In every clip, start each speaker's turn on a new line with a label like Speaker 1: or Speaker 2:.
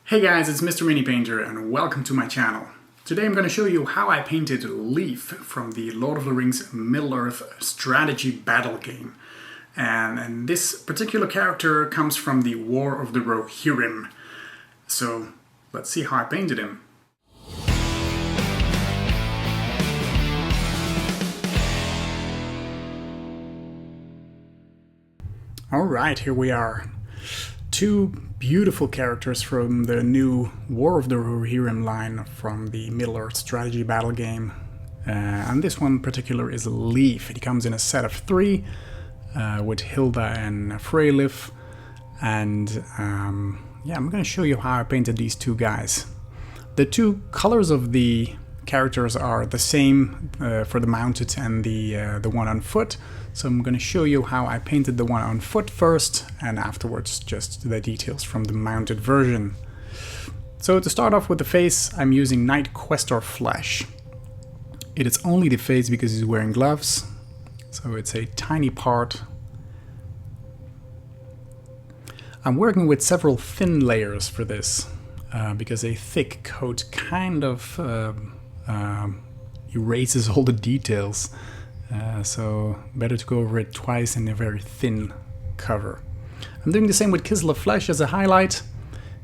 Speaker 1: Hey guys, it's Mr. Mini Painter and welcome to my channel. Today I'm going to show you how I painted Lief from the Lord of the Rings Middle-earth strategy battle game. And this particular character comes from the War of the Rohirrim. So let's see how I painted him. Alright, here we are. Two beautiful characters from the new War of the Rohirrim line from the Middle-earth strategy battle game. And this one in particular is Lief. It comes in a set of 3 with Hilda and Freyleif. And yeah, I'm going to show you how I painted these two guys. The two colors of the characters are the same for the mounted and the one on foot. So I'm going to show you how I painted the one on foot first, and afterwards just the details from the mounted version. So to start off with the face, I'm using Knight Questor Flesh. It is only the face because he's wearing gloves, so it's a tiny part. I'm working with several thin layers for this, because a thick coat kind of erases all the details. So better to go over it twice in a very thin cover. I'm doing the same with Chisel of Flesh as a highlight,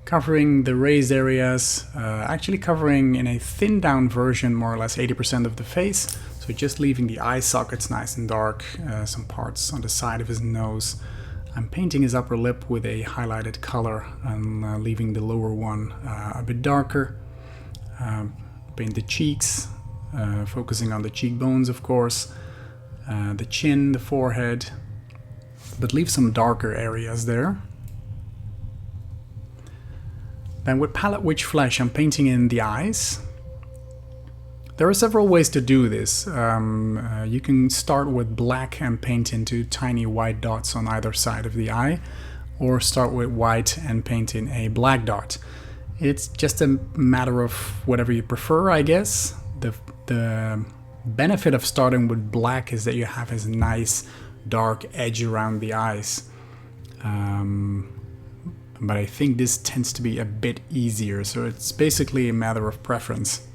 Speaker 1: covering the raised areas, actually covering in a thinned down version more or less 80% of the face, so just leaving the eye sockets nice and dark, some parts on the side of his nose. I'm painting his upper lip with a highlighted color and leaving the lower one a bit darker. Paint the cheeks, focusing on the cheekbones of course. The chin, the forehead, but leave some darker areas there. Then with Palette Witch Flesh I'm painting in the eyes. There are several ways to do this. You can start with black and paint into tiny white dots on either side of the eye, or start with white and paint in a black dot. It's just a matter of whatever you prefer, I guess. The benefit of starting with black is that you have this nice dark edge around the eyes. But I think this tends to be a bit easier, so it's basically a matter of preference.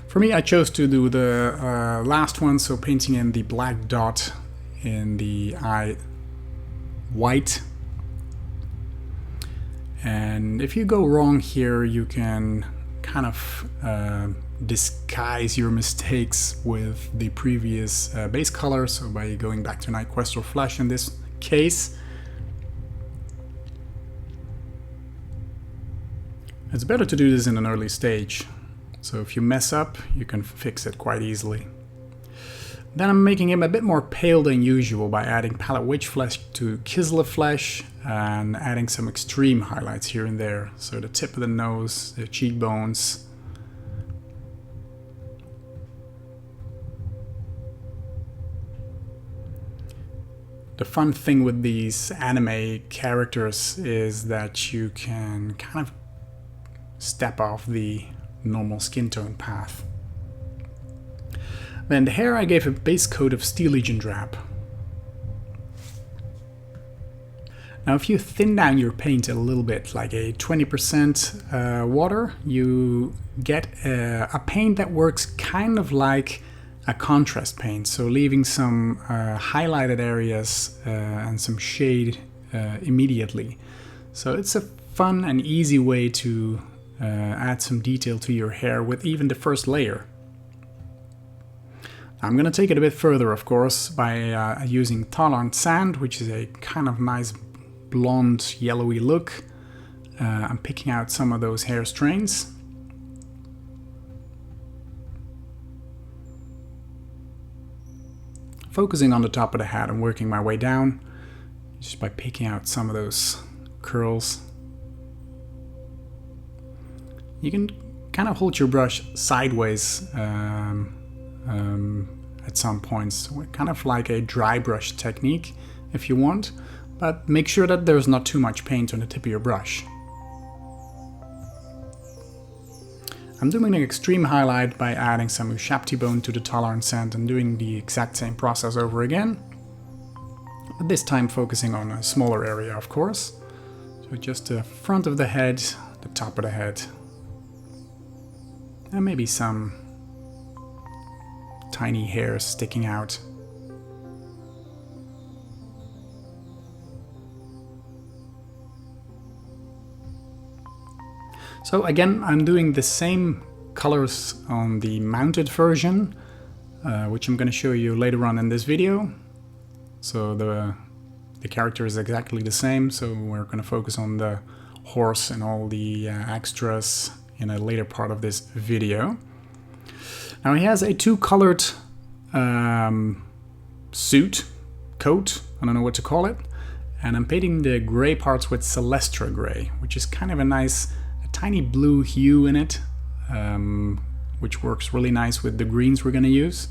Speaker 1: For me, I chose to do the last one, so painting in the black dot in the eye white. And if you go wrong here, you can kind of disguise your mistakes with the previous base color, so by going back to Knight Questor Flesh in this case. It's better to do this in an early stage, so if you mess up, you can fix it quite easily. Then I'm making him a bit more pale than usual by adding Palette Witch Flesh to Chisel of Flesh and adding some extreme highlights here and there. So the tip of the nose, the cheekbones. The fun thing with these anime characters is that you can kind of step off the normal skin tone path. Then the hair I gave a base coat of Steel Legion drab. Now if you thin down your paint a little bit, like a 20% water, you get a paint that works kind of like a contrast paint, so leaving some highlighted areas and some shade immediately. So it's a fun and easy way to add some detail to your hair with even the first layer. I'm going to take it a bit further, of course, by using Talarn Sand, which is a kind of nice blonde yellowy look. I'm picking out some of those hair strains. Focusing on the top of the head and working my way down, just by picking out some of those curls. You can kind of hold your brush sideways at some points, kind of like a dry brush technique if you want, but make sure that there's not too much paint on the tip of your brush. I'm doing an extreme highlight by adding some Ushabti bone to the Talarn Sand and doing the exact same process over again, but this time focusing on a smaller area, of course. So So just the front of the head, the top of the head, and maybe some tiny hairs sticking out. So again, I'm doing the same colors on the mounted version, which I'm going to show you later on in this video. So the character is exactly the same, so we're going to focus on the horse and all the extras in a later part of this video. Now he has a two-colored suit, coat, I don't know what to call it, and I'm painting the gray parts with Celestra gray, which is kind of a nice, tiny blue hue in it, which works really nice with the greens we're going to use.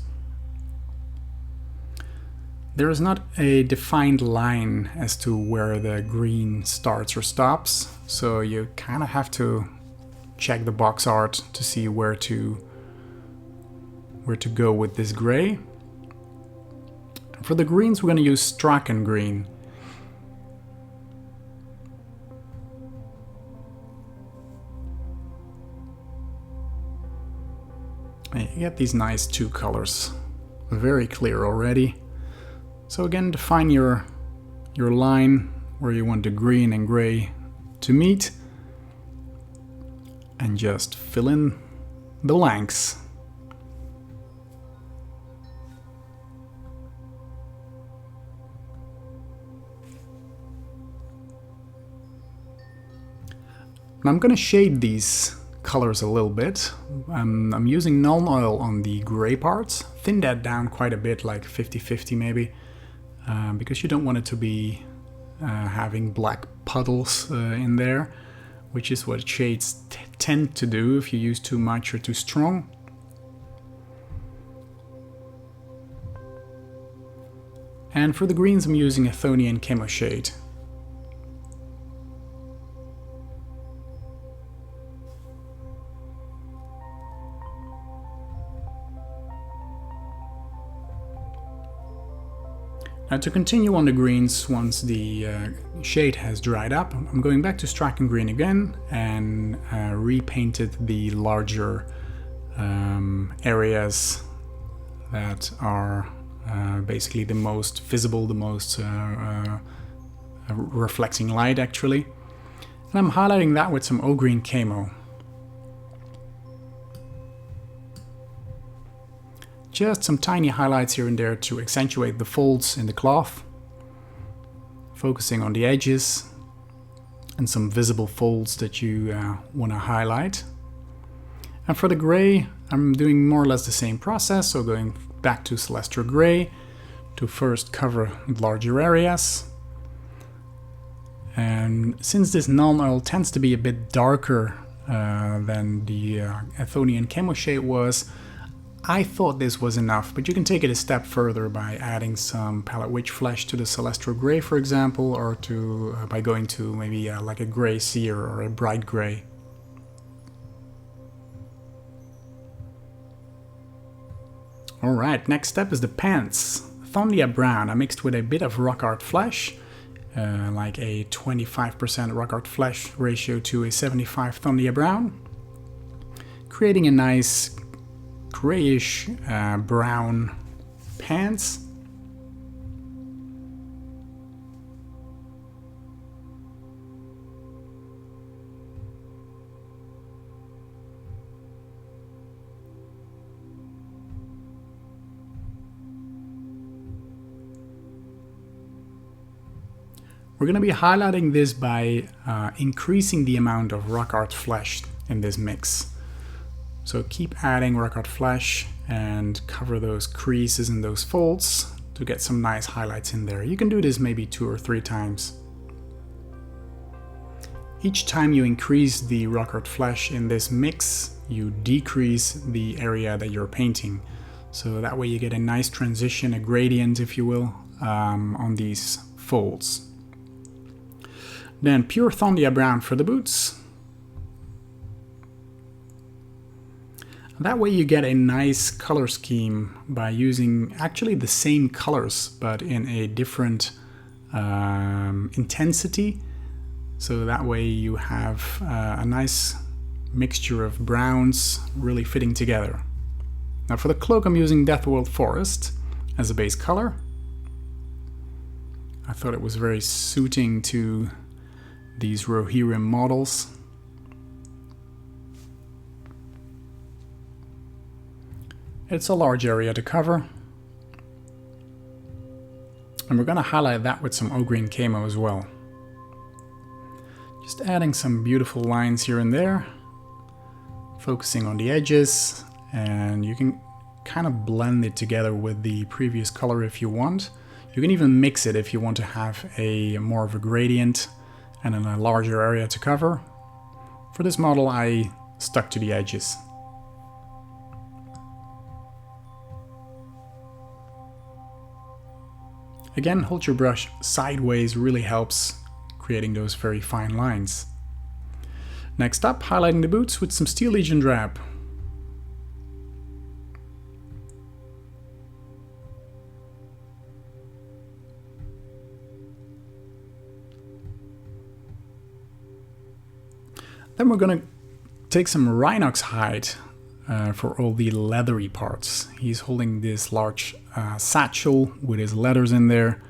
Speaker 1: There is not a defined line as to where the green starts or stops, so you kind of have to check the box art to see where to go with this gray. For the greens, we're going to use Strachan green. You get these nice two colors, very clear already. So again, define your line where you want the green and gray to meet, and just fill in the blanks. Now I'm going to shade these colors a little bit. I'm using Nuln Oil on the gray parts, thin that down quite a bit, like 50-50 maybe, because you don't want it to be having black puddles in there, which is what shades tend to do if you use too much or too strong. And for the greens, I'm using a Chthonian Camo shade. Now to continue on the greens, once the shade has dried up, I'm going back to Strachan green again and repainted the larger areas that are basically the most visible, the most reflecting light actually. And I'm highlighting that with some O-green camo. Just some tiny highlights here and there to accentuate the folds in the cloth, focusing on the edges and some visible folds that you want to highlight. And for the gray, I'm doing more or less the same process, so going back to Celestra gray to first cover larger areas. And since this Nuln Oil tends to be a bit darker than the Chthonian Camo shade was, I thought this was enough, but you can take it a step further by adding some palette witch flesh to the Celestra gray, for example, or to by going to maybe like a gray seer or a bright gray. Alright, next step is the pants. Thondia brown I mixed with a bit of rock art flesh, like a 25% rock art flesh ratio to a 75 Thondia brown, creating a nice grayish brown pants. We're going to be highlighting this by increasing the amount of rock art flesh in this mix. So keep adding rock art flesh and cover those creases and those folds to get some nice highlights in there. You can do this maybe 2 or 3 times. Each time you increase the rock art flesh in this mix, you decrease the area that you're painting. So that way you get a nice transition, a gradient if you will, on these folds. Then pure Thondia brown for the boots. That way you get a nice color scheme by using actually the same colors but in a different intensity So that way you have a nice mixture of browns really fitting together. Now for the cloak I'm using Deathworld Forest as a base color. I thought it was very suiting to these Rohirrim models. It's a large area to cover. And we're going to highlight that with some Ogreen Camo as well. Just adding some beautiful lines here and there. Focusing on the edges. And you can kind of blend it together with the previous color if you want. You can even mix it if you want to have a more of a gradient and then a larger area to cover. For this model I stuck to the edges. Again, hold your brush sideways really helps creating those very fine lines. Next up, highlighting the boots with some Steel Legion drab. Then we're gonna take some Rhinox hide for all the leathery parts. He's holding this large satchel with his letters in there,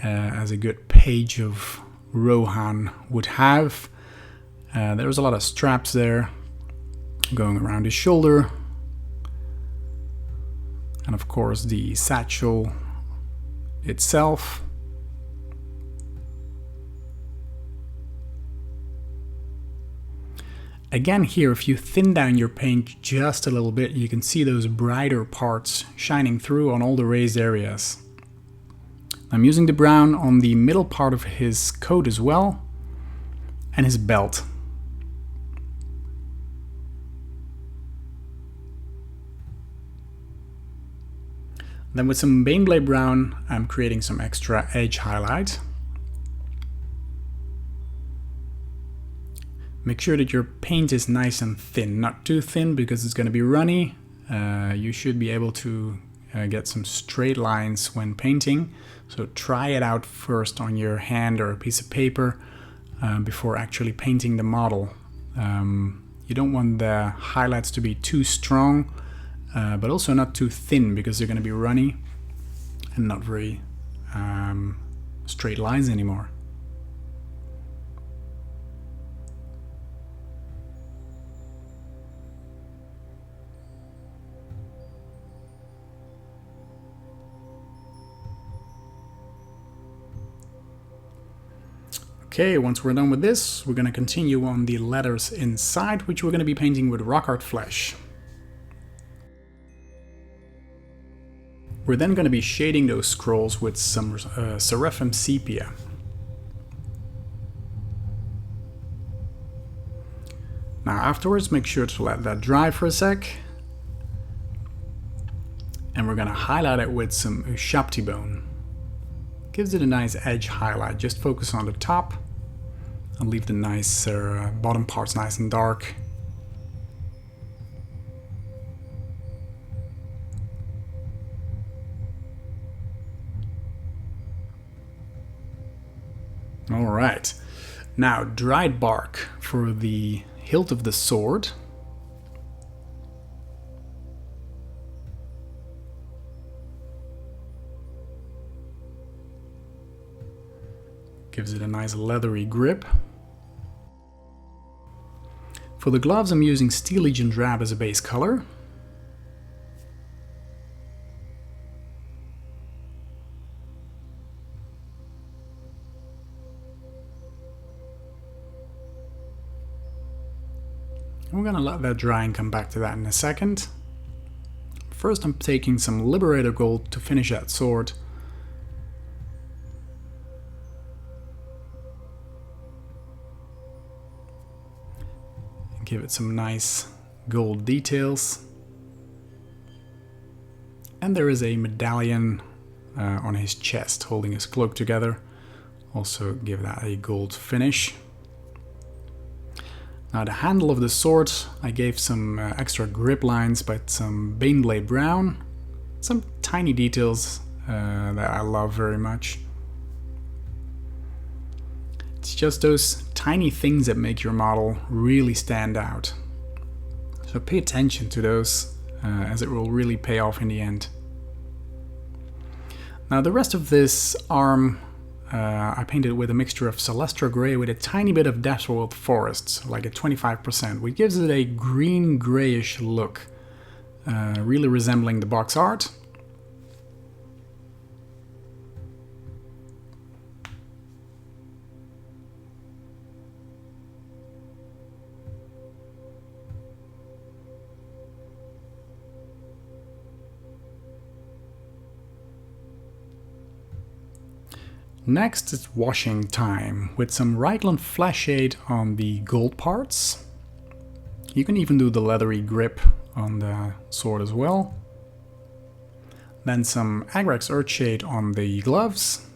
Speaker 1: as a good page of Rohan would have. There's a lot of straps there going around his shoulder. And of course the satchel itself. Again here, if you thin down your paint just a little bit, you can see those brighter parts shining through on all the raised areas. I'm using the brown on the middle part of his coat as well, and his belt. Then with some Baneblade brown, I'm creating some extra edge highlight. Make sure that your paint is nice and thin, not too thin because it's going to be runny. You should be able to get some straight lines when painting. So try it out first on your hand or a piece of paper before actually painting the model. You don't want the highlights to be too strong, but also not too thin because they're going to be runny and not very straight lines anymore. Okay, once we're done with this, we're going to continue on the letters inside, which we're going to be painting with rock art flesh. We're then going to be shading those scrolls with some Seraphim sepia. Now afterwards, make sure to let that dry for a sec. And we're going to highlight it with some Ushapti bone. Gives it a nice edge highlight. Just focus on the top and leave the nice bottom parts nice and dark. Alright, now dried bark for the hilt of the sword. Gives it a nice leathery grip. For the gloves I'm using Steel Legion drab as a base color. We're going to let that dry and come back to that in a second. First I'm taking some Liberator Gold to finish that sword. Give it some nice gold details. And there is a medallion on his chest holding his cloak together. Also give that a gold finish. Now the handle of the sword, I gave some extra grip lines by some Baneblade brown. Some tiny details that I love very much. It's just those tiny things that make your model really stand out. So pay attention to those, as it will really pay off in the end. Now the rest of this arm I painted with a mixture of Celestra Grey with a tiny bit of Deathworld Forests, like at 25%, which gives it a green-grayish look, really resembling the box art. Next it's washing time, with some Raglan Flashshade on the gold parts. You can even do the leathery grip on the sword as well. Then some Agrax Earthshade on the gloves.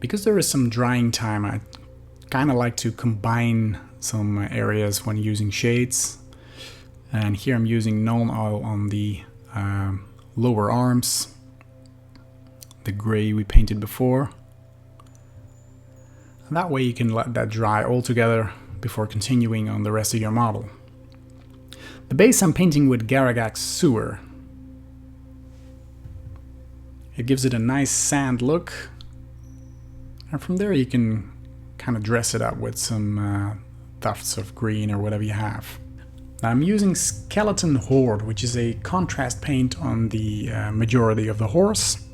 Speaker 1: Because there is some drying time, I kind of like to combine some areas when using shades, and here I'm using Nuln Oil on the lower arms, the grey we painted before. And that way you can let that dry all together before continuing on the rest of your model. The base I'm painting with Garagax Sewer. It gives it a nice sand look, and from there you can kind of dress it up with some tufts of green or whatever you have. Now I'm using Skeleton Horde, which is a contrast paint on the majority of the horse.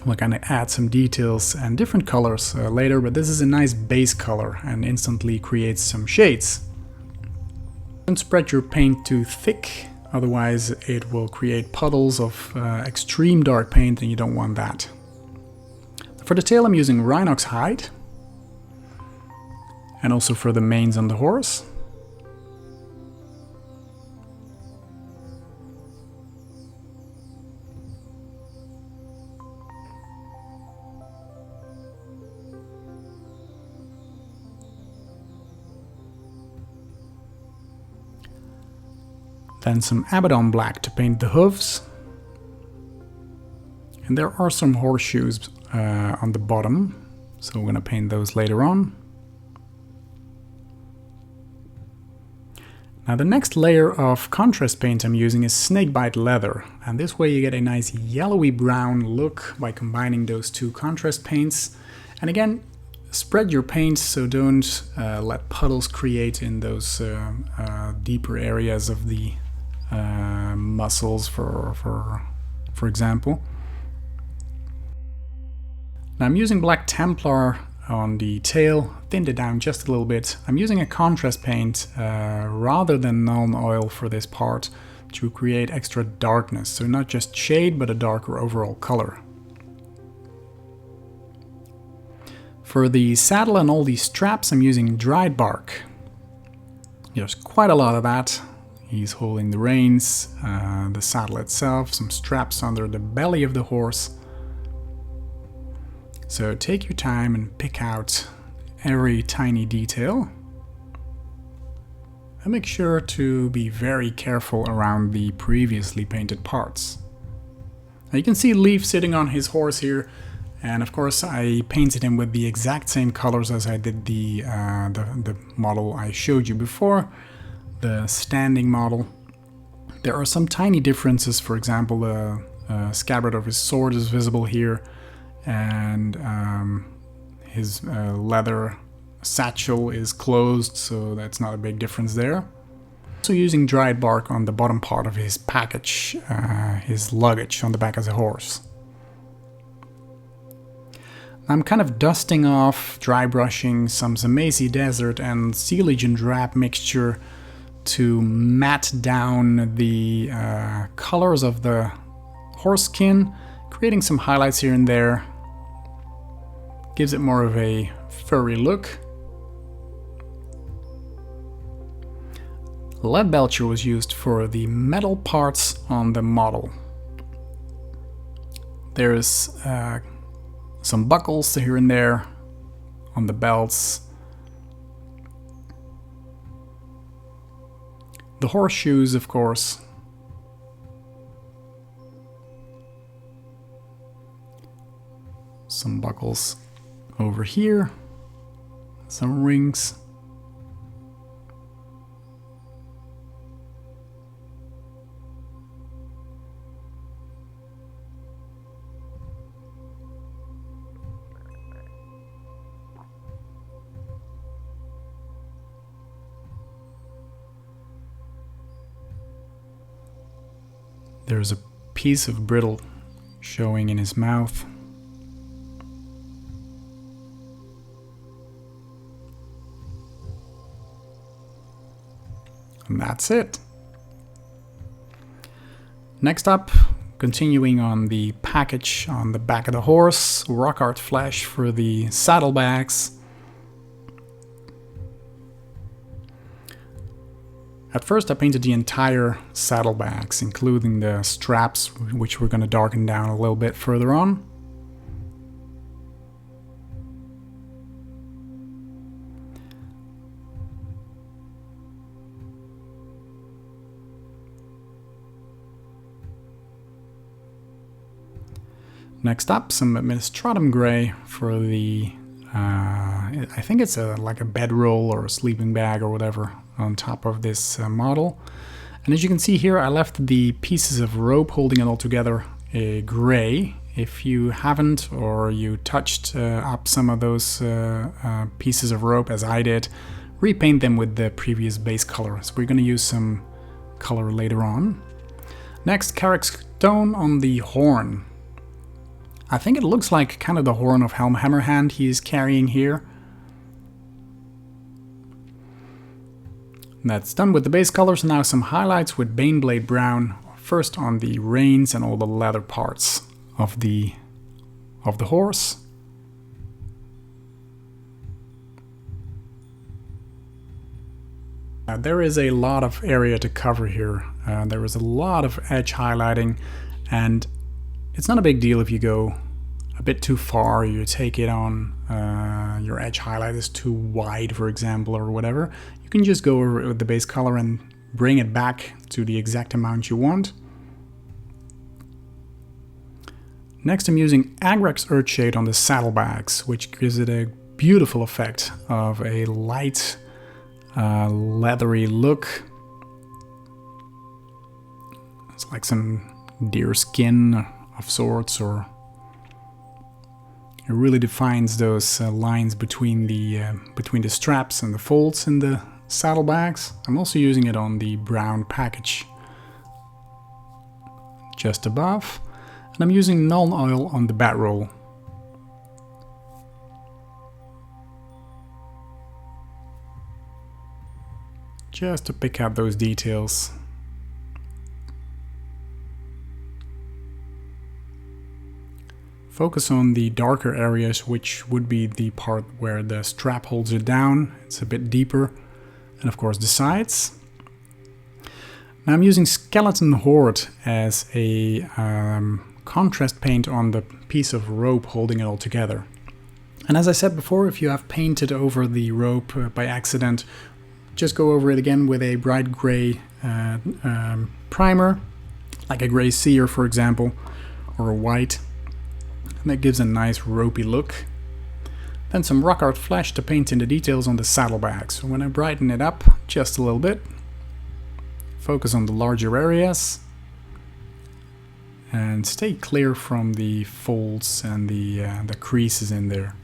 Speaker 1: We'll kind of add some details and different colors later, but this is a nice base color and instantly creates some shades. Don't spread your paint too thick, otherwise it will create puddles of extreme dark paint, and you don't want that. For the tail I'm using Rhinox Hide, and also for the manes on the horse. Then some Abaddon Black to paint the hooves. And there are some horseshoes on the bottom, so we're going to paint those later on. Now the next layer of contrast paint I'm using is Snakebite Leather, and this way you get a nice yellowy brown look by combining those two contrast paints. And again, spread your paints, so don't let puddles create in those deeper areas of the muscles, for example. Now I'm using Black Templar on the tail, thinned it down just a little bit. I'm using a contrast paint rather than Nuln Oil for this part to create extra darkness, so not just shade but a darker overall color. For the saddle and all these straps I'm using dried bark. There's quite a lot of that. He's holding the reins, the saddle itself, some straps under the belly of the horse. So take your time and pick out every tiny detail. And make sure to be very careful around the previously painted parts. Now you can see Lief sitting on his horse here, and of course I painted him with the exact same colors as I did the model I showed you before, the standing model. There are some tiny differences. For example, the scabbard of his sword is visible here, and his leather satchel is closed, so that's not a big difference there. Also using dried bark on the bottom part of his package, his luggage on the back of the horse. I'm kind of dusting off, dry brushing some Zamazi Desert and Sea Legion Drab mixture to matte down the colors of the horse skin, creating some highlights here and there. Gives it more of a furry look. Lead Belcher was used for the metal parts on the model. There's some buckles here and there on the belts. The horseshoes, of course. Some buckles over here. Some rings. There's a piece of brittle showing in his mouth. And that's it. Next up, continuing on the package on the back of the horse, rock art flesh for the saddlebags. At first I painted the entire saddlebags, including the straps, which we're going to darken down a little bit further on. Next up, some administratum gray for the, I think it's like a bedroll or a sleeping bag or whatever on top of this model. And as you can see here, I left the pieces of rope holding it all together gray. If you haven't, or you touched up some of those pieces of rope as I did, repaint them with the previous base color. So we're going to use some color later on. Next, Carrick stone on the horn. I think it looks like kind of the horn of Helm Hammerhand he's carrying here. That's done with the base colors. Now some highlights with Baneblade Brown, first on the reins and all the leather parts of the horse. There is a lot of area to cover here. There is a lot of edge highlighting, and it's not a big deal if you go a bit too far, you take it on, your edge highlight is too wide, for example, or whatever. You can just go over it with the base color and bring it back to the exact amount you want. Next, I'm using Agrax Earthshade on the saddlebags, which gives it a beautiful effect of a light, leathery look. It's like some deer skin of sorts, or it really defines those lines between the straps and the folds in the saddlebags. I'm also using it on the brown package just above, and I'm using Nuln Oil on the bat roll. Just to pick out those details. Focus on the darker areas, which would be the part where the strap holds it down. It's a bit deeper. And of course the sides. Now I'm using Skeleton Horde as a contrast paint on the piece of rope holding it all together. And as I said before, if you have painted over the rope by accident, just go over it again with a bright gray primer, like a gray seer for example, or a white. And that gives a nice ropey look. Then some rock art flesh to paint in the details on the saddlebags. So when I brighten it up just a little bit, focus on the larger areas, and stay clear from the folds and the creases in there.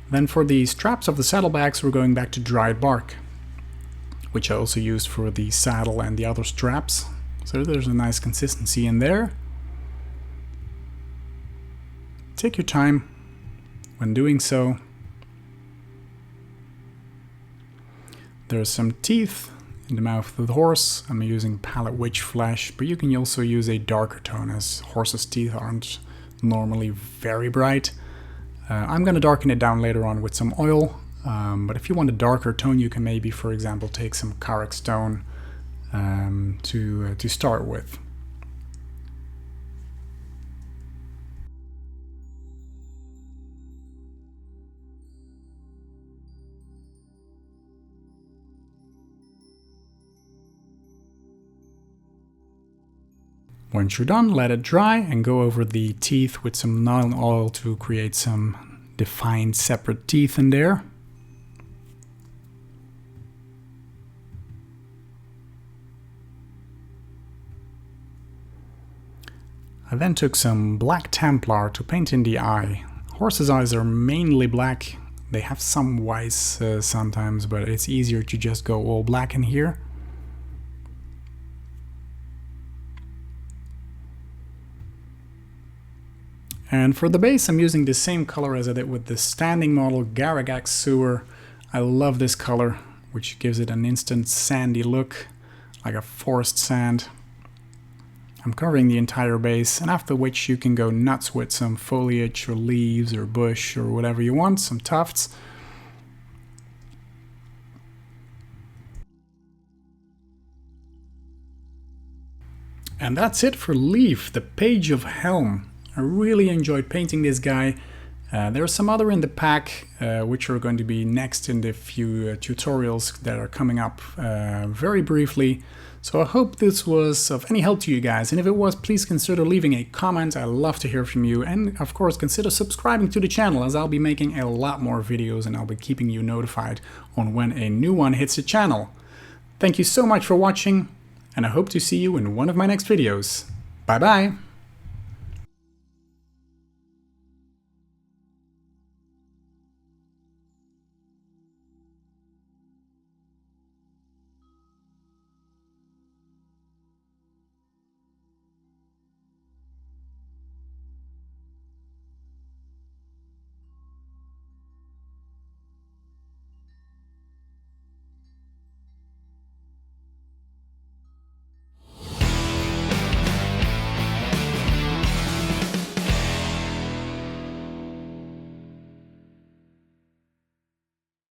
Speaker 1: Then for the straps of the saddlebags, we're going back to dried bark, which I also used for the saddle and the other straps. So there's a nice consistency in there. Take your time when doing so. There's some teeth in the mouth of the horse. I'm using Palette Witch Flesh, but you can also use a darker tone, as horses' teeth aren't normally very bright. I'm going to darken it down later on with some oil, but if you want a darker tone, you can maybe, for example, take some Carrick stone to start with. Once you're done, let it dry and go over the teeth with some nylon oil to create some defined separate teeth in there. I then took some black Templar to paint in the eye. Horses' eyes are mainly black. They have some whites sometimes, but it's easier to just go all black in here. And for the base, I'm using the same color as I did with the standing model Garagax Sewer. I love this color, which gives it an instant sandy look, like a forest sand. I'm covering the entire base, and after which you can go nuts with some foliage or leaves or bush or whatever you want, some tufts. And that's it for Lief, the Page of Helm. I really enjoyed painting this guy. There are some other in the pack, which are going to be next in the few tutorials that are coming up very briefly. So I hope this was of any help to you guys, and if it was, please consider leaving a comment. I love to hear from you, and of course consider subscribing to the channel, as I'll be making a lot more videos and I'll be keeping you notified on when a new one hits the channel. Thank you so much for watching, and I hope to see you in one of my next videos. Bye bye!